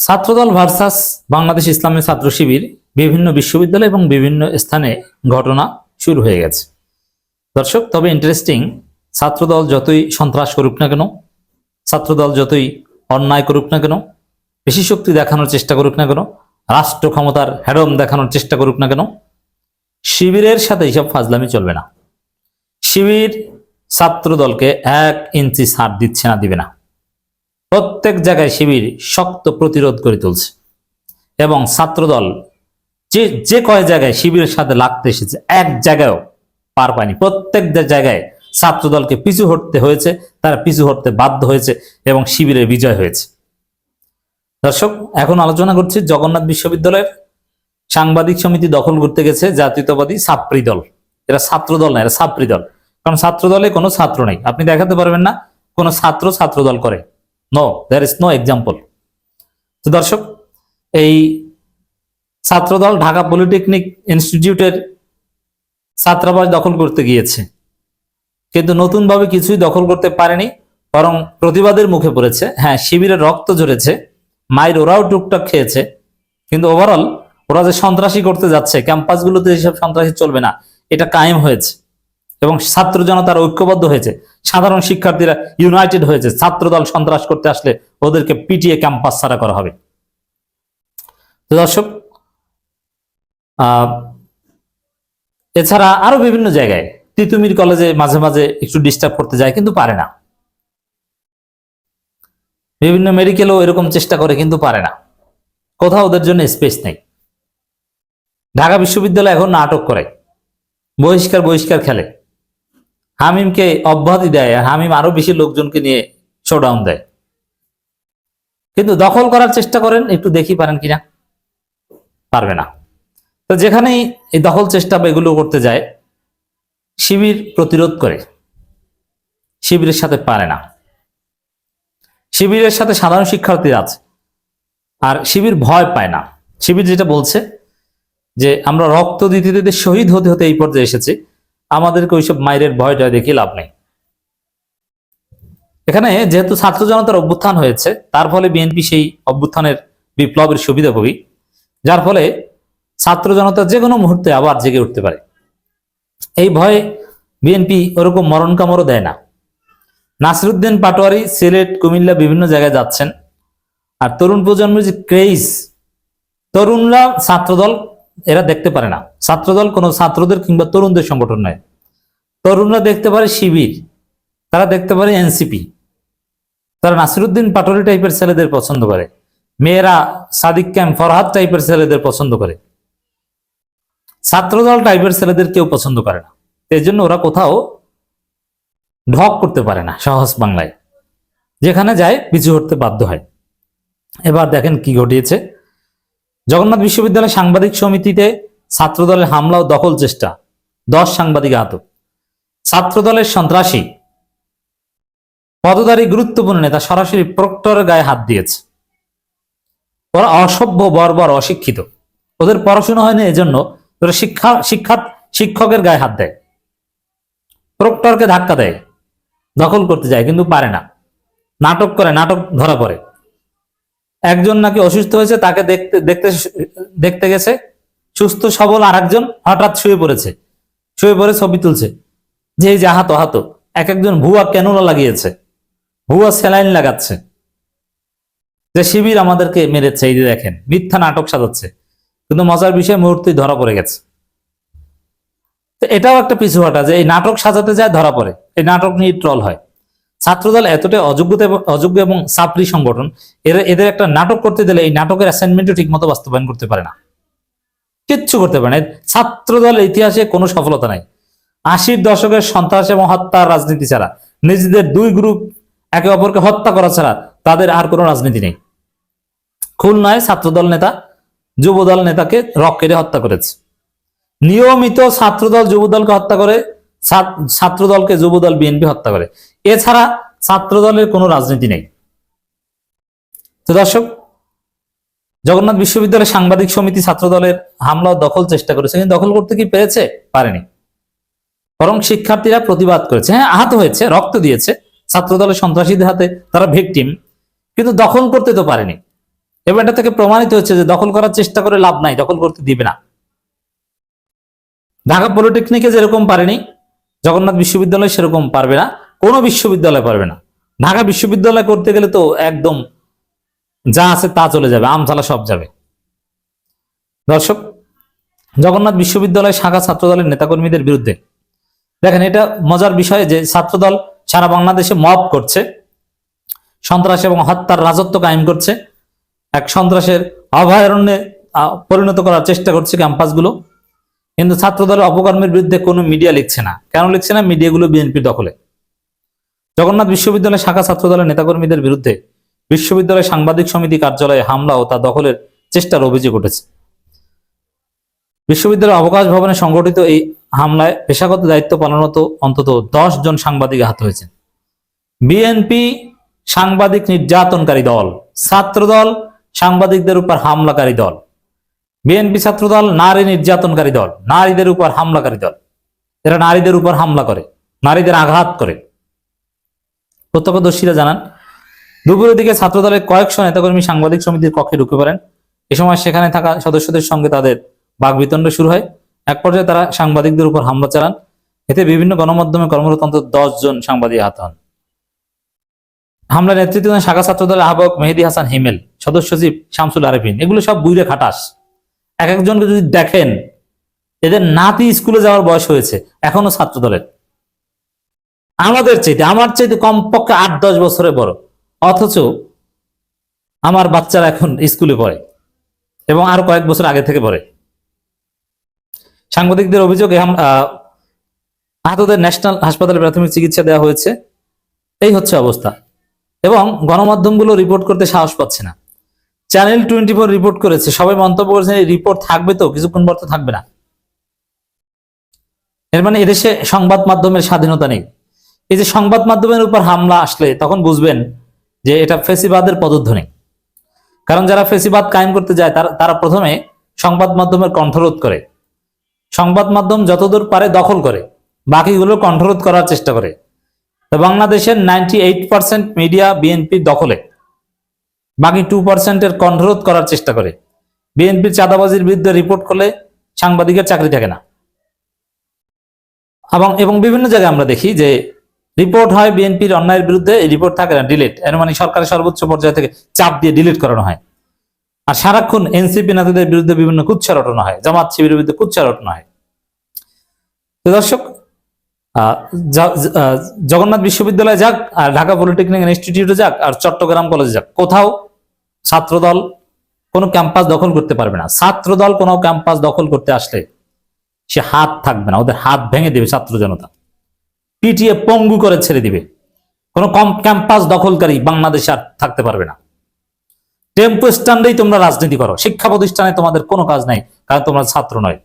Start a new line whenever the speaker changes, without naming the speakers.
ছাত্রদল versus Bangladesh ইসলামী ছাত্র শিবির বিভিন্ন বিশ্ববিদ্যালয় এবং বিভিন্ন স্থানে ঘটনা শুরু হয়ে গেছে। দর্শক, তবে ইন্টারেস্টিং, ছাত্রদল যতই সন্ত্রাস করুক না কেন, ছাত্রদল যতই অন্যায় করুক না কেন, বেশি শক্তি দেখানোর চেষ্টা করুক না কেন, রাষ্ট্র ক্ষমতার হ্যাডম দেখানোর চেষ্টা করুক না কেন, শিবিরের সাথে এইসব ফাজলামি চলবে না। শিবির ছাত্রদলকে 1 ইঞ্চি ছাড় দিচ্ছে না, দিবে না। প্রত্যেক জায়গায় শিবির শক্ত প্রতিরোধ করে তুলছে এবং ছাত্রদল যে কয় জায়গায় শিবিরের সাথে লাগতে এসেছে এক জায়গায়ও পার পায়নি। প্রত্যেক জায়গায় ছাত্রদলকে পিছু হটতে হয়েছে, তারা পিছু হটতে বাধ্য হয়েছে এবং শিবিরের বিজয় হয়েছে। দর্শক, এখন আলোচনা করছি জগন্নাথ বিশ্ববিদ্যালয়ের সাংবাদিক সমিতি দখল করতে গেছে জাতীয়তাবাদী ছাত্রী দল। এরা ছাত্রদল না, এরা ছাত্রী দল। কারণ ছাত্রদলে কোনো ছাত্র নেই, আপনি দেখাতে পারবেন না কোনো ছাত্রদল করে। No, there is no example. তো দর্শক, এই ছাত্রদল ঢাকা পলিটেকনিক ইনস্টিটিউটের ছাত্রাবাস দখল করতে গিয়েছে, কিন্তু নতুনভাবে কিছুই দখল করতে পারেনি, বরং প্রতিবাদের মুখে পড়েছে। হ্যাঁ, শিবিরের রক্ত ঝরেছে, মায়ের ওরাও টুকটাক খেয়েছে, কিন্তু ওভারঅল ওরা যে সন্ত্রাসী করতে যাচ্ছে, ক্যাম্পাসগুলোতে এসব সন্ত্রাসী চলবে না, এটা কায়েম হয়েছে এবং ছাত্র জনতার ঐক্যবদ্ধ হয়েছে, সাধারণ শিক্ষার্থীরা ইউনাইটেড হয়েছে। ছাত্রদল সন্ত্রাস করতে আসলে ওদেরকে পিটিয়ে ক্যাম্পাস ছাড়া করা হবে। তো দর্শক, এছাড়া আরো বিভিন্ন জায়গায় তিতুমির কলেজে মাঝে মাঝে একটু ডিস্টার্ব করতে যায়, কিন্তু পারে না। বিভিন্ন মেডিকেলও এরকম চেষ্টা করে, কিন্তু পারে না। কোথাও ওদের জন্য স্পেস নেই। ঢাকা বিশ্ববিদ্যালয় এখন নাটক করে, বহিষ্কার খেলে, হামিমকে অব্যাহতি দেয়, আর হামিম আরো বেশি লোকজনকে নিয়ে শোডাউন দেয়। কিন্তু দখল করার চেষ্টা করেন, একটু দেখি পারেন কিনা, পারবে না। তো যেখানেই এই দখল চেষ্টা বা এগুলো করতে যায়, শিবির প্রতিরোধ করে, শিবিরের সাথে পারে না। শিবিরের সাথে সাধারণ শিক্ষার্থীরা আছে, আর শিবির ভয় পায় না। শিবির যেটা বলছে যে আমরা রক্ত দিতে দিতে শহীদ হতে হতে এই পর্যায়ে এসেছি, আমাদেরকে ওইসব মায়ের ভয়টা দেখে লাভ নেই। এখানে যেহেতু ছাত্র জনতার অভ্যুত্থান হয়েছে, তার ফলে বিএনপি সেই অভ্যুত্থানের বিপ্লবের সুবিধাভোগী, যার ফলে ছাত্র জনতা যে কোনো মুহূর্তে আবার জেগে উঠতে পারে। এই ভয়ে বিএনপি ওরকম মরণ কামড়ও দেয় না। নাসিরউদ্দিন পাটোয়ারি সিলেট, কুমিল্লা বিভিন্ন জায়গায় যাচ্ছেন, আর তরুণ প্রজন্মের যে ক্রেজ, তরুণরা ছাত্রদল এরা দেখতে পারে না। ছাত্রদল কোনো ছাত্রদের কিংবা তরুণদের সংগঠন নয়। তরুণরা দেখতে পারে শিবির, তারা দেখতে পারে এনসিপি, তারা নাসিরউদ্দিন পাটোয়ারি টাইপের ছেলেদের পছন্দ করে, মেয়েরা সাদিক ক্যাম্প ফরহাদ টাইপের ছেলেদের পছন্দ করে। ছাত্রদল টাইপের ছেলেদের কেউ পছন্দ করে না। এই জন্য ওরা কোথাও ঢক করতে পারে না, সহজ বাংলায়। যেখানে যায় পিছু হটতে বাধ্য হয়। এবার দেখেন কি ঘটিয়েছে। জগন্নাথ বিশ্ববিদ্যালয় সাংবাদিক সমিতিতে ছাত্রদলের হামলা ও দখল চেষ্টা, 10 সাংবাদিক আহত। ছাত্রদলের সন্ত্রাসী পদধারী গুরুত্বপূর্ণ নেতা সরাসরি প্রক্টরের গায়ে হাত দিয়েছে। ওরা অসভ্য, বর্বর, অশিক্ষিত। ওদের পড়াশোনা হয় না, এজন্য ওরা শিক্ষকের গায়ে হাত দেয়, প্রক্টরকে ধাক্কা দেয়, দখল করতে যায়, কিন্তু পারে না। নাটক করে, নাটক ধরা পড়ে। একজন নাকি অসুস্থ হয়েছে, তাকে দেখতে গেছে, সুস্থ সবল আর একজন হঠাৎ শুয়ে পড়ে ছবি তুলছে, যে এই যে আহত। একজন ভুয়া ক্যানুলা লাগিয়েছে, ভুয়া স্যালাইন লাগাচ্ছে, যে শিবির আমাদেরকে মেরেছে, এই যে দেখেন, মিথ্যা নাটক সাজাচ্ছে। কিন্তু মজার বিষয়, মুহূর্তেই ধরা পড়ে গেছে। তো এটাও একটা পিছু হটা, যে এই নাটক সাজাতে যায়, ধরা পড়ে, এই নাটক নিয়ে ট্রল হয়। ছাত্রদল এতটাই অযোগ্য এবং ছাত্রী সংগঠন, এদের একটা নাটক করতে দিলে এই নাটকের অ্যাসাইনমেন্টও ঠিক মতো বাস্তবায়ন করতে পারে না, কিচ্ছু করতে পারে না। ছাত্রদল ইতিহাসে কোনো সফলতা নাই। 80-র দশকের সন্ত্রাস এবং হত্যার রাজনীতি ছাড়া, নিজেদের 2 গ্রুপ একে অপরকে হত্যা করা ছাড়া তাদের আর কোনো রাজনীতি নেই। খুলনায় ছাত্রদল নেতা যুবদল নেতাকে রক কেটে হত্যা করেছে। নিয়মিত ছাত্রদল যুবদলকে হত্যা করে, ছাত্রদলকে যুবদল বিএনপি হত্যা করে। এছাড়া ছাত্রদলের কোনো রাজনীতি নেই। তো দর্শক, জগন্নাথ বিশ্ববিদ্যালয়ের সাংবাদিক সমিতি ছাত্রদলের হামলা ও দখল চেষ্টা করেছে, কিন্তু দখল করতে কি পেরেছে? পারেনি। বরং শিক্ষার্থীরা প্রতিবাদ করেছে। হ্যাঁ, আহত হয়েছে, রক্ত দিয়েছে, ছাত্রদলের সন্ত্রাসীদের হাতে তারা ভিকটিম, কিন্তু দখল করতে তো পারেনি। এবং এটা থেকে প্রমাণিত হচ্ছে যে দখল করার চেষ্টা করে লাভ নাই, দখল করতে দিবে না। ঢাকা পলিটেকনিকে যেরকম পারেনি, জগন্নাথ বিশ্ববিদ্যালয় সেরকম পারবে না, কোনো বিশ্ববিদ্যালয় পারবে না। ঢাকা বিশ্ববিদ্যালয় করতে গেলে তো একদম যা আছে তা চলে যাবে, আমছালা সব যাবে। দর্শক, জগন্নাথ বিশ্ববিদ্যালয় শাখা ছাত্রদলের নেতাকর্মীদের বিরুদ্ধে, দেখেন এটা মজার বিষয় যে ছাত্রদল সারা বাংলাদেশে মব করছে, সন্ত্রাস এবং হত্যার রাজত্ব কায়েম করছে, এক সন্ত্রাসের অভয়ারণ্যে পরিণত করার চেষ্টা করছে ক্যাম্পাসগুলো। কিন্তু ছাত্রদলের অপকর্মের বিরুদ্ধে কোনো মিডিয়া লিখছে না। কেন লিখছে না? মিডিয়াগুলো বিএনপির দখলে। জগন্নাথ বিশ্ববিদ্যালয় শাখা ছাত্রদলের নেতাকর্মীদের বিরুদ্ধে বিশ্ববিদ্যালয় সাংবাদিক সমিতি কার্যালয়ে হামলা ও তা দখলের চেষ্টার অভিযোগ উঠেছে। বিশ্ববিদ্যালয়ের অবকাশ ভবনে সংগঠিত এই হামলায় পেশাগত দায়িত্ব পালনরত অন্তত 10 জন সাংবাদিক আহত হয়েছে। বিএনপি সাংবাদিক নির্যাতনকারী দল, ছাত্রদল সাংবাদিকদের উপর হামলাকারী দল। বিএনপি ছাত্রদল নারী নির্যাতনকারী দল, নারীদের উপর হামলাকারী দল। এরা নারীদের উপর হামলা করে, নারীদের আঘাত করে। প্রত্যক্ষদর্শীরা জানান, দুপুরের দিকে ছাত্রদলের কয়েকশো নেতাকর্মী সাংবাদিক সমিতির কক্ষে ঢুকে পড়েন। এ সময় সেখানে থাকা সদস্যদের সঙ্গে তাদের বাকবিতণ্ড শুরু হয়। এক পর্যায়ে তারা সাংবাদিকদের উপর হামলা চালান। এতে বিভিন্ন গণমাধ্যমে কর্মরত অন্তত 10 জন সাংবাদিক আহত হন। হামলার নেতৃত্ব দেন শাখা ছাত্রদলের আহ্বায়ক মেহেদী হাসান হিমেল, সদস্য সচিব শামসুল আরেফিন। এগুলো সব বুইরে খাটাস। এক একজনকে যদি দেখেন, এদের নাতি স্কুলে যাওয়ার বয়স হয়েছে, এখনো ছাত্রদলের। আমার চাইতে কমপক্ষে 8-10 বছরে বড়, অথচ আমার বাচ্চারা এখন স্কুলে পড়ে এবং আরো কয়েক বছর আগে থেকে পড়ে। সাংবাদিকদের অভিযোগ, আহতদের ন্যাশনাল হাসপাতালে প্রাথমিক চিকিৎসা দেওয়া হয়েছে। এই হচ্ছে অবস্থা। এবং গণমাধ্যমগুলো রিপোর্ট করতে সাহস পাচ্ছে না। চ্যানেল 24 রিপোর্ট করেছে, সবাই মন্তব্য করেছেন এই রিপোর্ট থাকবে তো, কিছুক্ষণ পর তো থাকবে না। এর মানে এদেশে সংবাদ মাধ্যমের স্বাধীনতা নেই। এই যে সংবাদ মাধ্যমের উপর হামলা আসলে তখন বুঝবেন যে এটা ফেসিবাদের পদধ্বনি। কারণ যারা ফেসিবাদ কায়েম করতে যায় তারা প্রথমে সংবাদ মাধ্যমের কণ্ঠরোধ করে। সংবাদ মাধ্যম যতদূর পারে দখল করে, বাকিগুলো কণ্ঠরোধ করার চেষ্টা করে। তো বাংলাদেশের 98% মিডিয়া বিএনপির দখলে, বাকি 2% এর কণ্ঠরোধ করার চেষ্টা করে। বিএনপির চাঁদাবাজির বিরুদ্ধে রিপোর্ট করলে সাংবাদিকের চাকরি থাকে না। এবং বিভিন্ন জায়গায় আমরা দেখি যে রিপোর্ট হয় বিএনপির অন্যায়ের বিরুদ্ধে, এই রিপোর্ট থাকে না, ডিলিট। এর মানে সরকারের সর্বোচ্চ পর্যায় থেকে চাপ দিয়ে ডিলিট করানো হয়। আর সারাক্ষণ এনসিপি নেতাদের বিরুদ্ধে বিভিন্ন কুৎসা রটনা হয়, জামাত শিবিরের বিরুদ্ধে কুৎসা রটনা হয়। তো দর্শক, জগন্নাথ বিশ্ববিদ্যালয় যাক, আর ঢাকা পলিটেকনিক ইনস্টিটিউটে যাক, আর চট্টগ্রাম কলেজে যাক, কোথাও ছাত্রদল কোনো ক্যাম্পাস দখল করতে পারবে না। ছাত্রদল কোনো ক্যাম্পাস দখল করতে আসলে সে হাত থাকবে না, ওদের হাত ভেঙে দেবে ছাত্র জনতা, পিটিয়ে পঙ্গু করে ছেড়ে দিবে। কোনো ক্যাম্পাস দখলকারী বাংলাদেশে আর থাকতে পারবে না। টেম্পো স্ট্যান্ডেই তোমরা রাজনীতি করো, শিক্ষা প্রতিষ্ঠানে তোমাদের কোনো কাজ নাই, কারণ তোমরা ছাত্র নয়।